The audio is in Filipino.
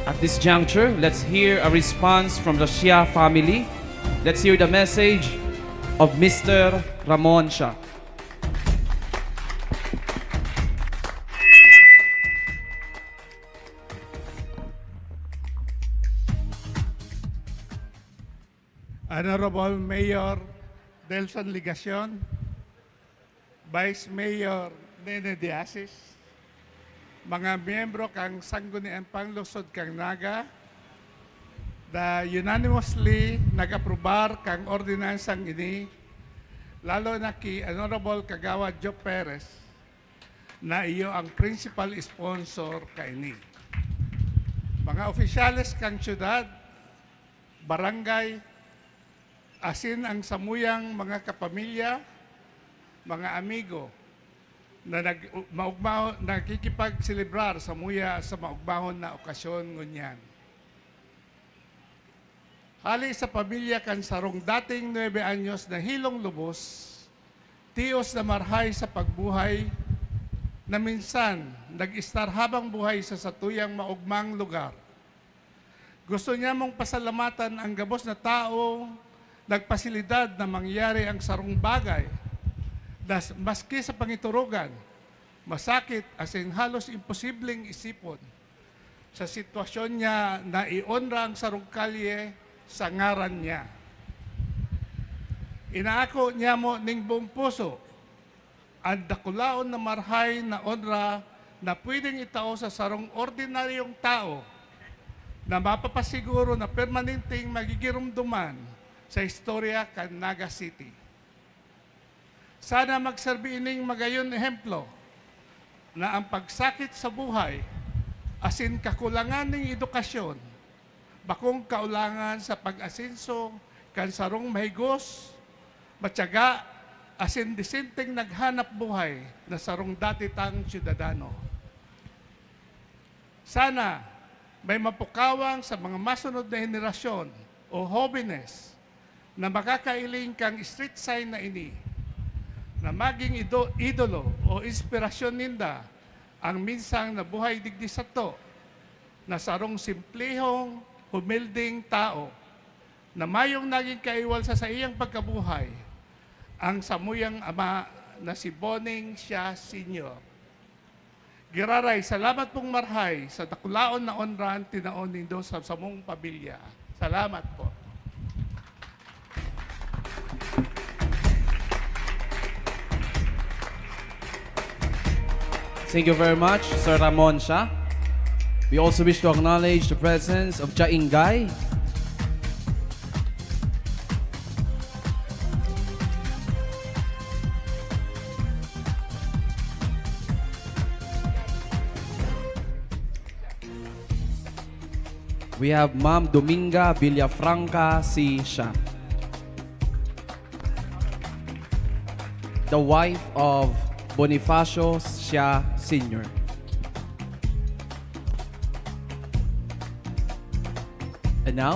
At this juncture, let's hear a response from the Shia family. Let's hear the message of Mr. Ramon Shia. Honorable Mayor Delson Ligacion, Vice Mayor Nene Diasis, mga miyembro kang Sangguniang Panglungsod kang Naga, unanimously nag-aprobar kang ordinansang ini, lalo na ki Honorable Kagawad Joe Perez, na iyo ang principal sponsor kaini. Mga opisyales kang syudad, barangay, asin ang samuyang mga kapamilya, mga amigo, na nakikipagselebrar sa maugmahon na okasyon ngunyan. Hali sa pamilya kan sarong dating 9 anyos na hilong lubos, tios na marhay sa pagbuhay, na minsan nag-istar habang buhay sa satuyang maugmang lugar. Gusto niya mong pasalamatan ang gabos na tao, nagpasilidad na mangyari ang sarong bagay, maski sa pangiturugan, masakit asin halos imposibleng isipon sa sitwasyon niya na ionra ang sarong kalye sa ngaran niya. Inaako niya mo ning buong puso ang dakulaon na marhay na onra na pwedeng itao sa sarong ordinaryong tao na mapapasiguro na permanenteng magigirumduman sa istorya kan Naga City. Sana magserbi ining magayon ehemplo na ang pagsakit sa buhay asin kakulangan ng edukasyon bakong kaulangan sa pag-asenso kan sarong mahigos, matyaga asin disenteng naghanap buhay na sarong datitang syudadano. Sana may mapukawang sa mga masunod na henerasyon o jóvenes na makakailing kang street sign na ini, na maging idolo o inspirasyon ninda ang minsang nabuhay digdi sa to, na sarong simplehong, humilding tao, na mayong naging kaiwal sa iyang pagkabuhay, ang samuyang ama na si Boning Shia Sr. Giraray, salamat pong marhay sa dakulaon na onran tinaon nindo sa samong pamilya. Salamat po. Thank you very much, Sir Ramon Shia. We also wish to acknowledge the presence of Cha Ingay. We have Ma'am Dominga Villafranca C. Shia, the wife of Bonifacio Shia Sr. And now,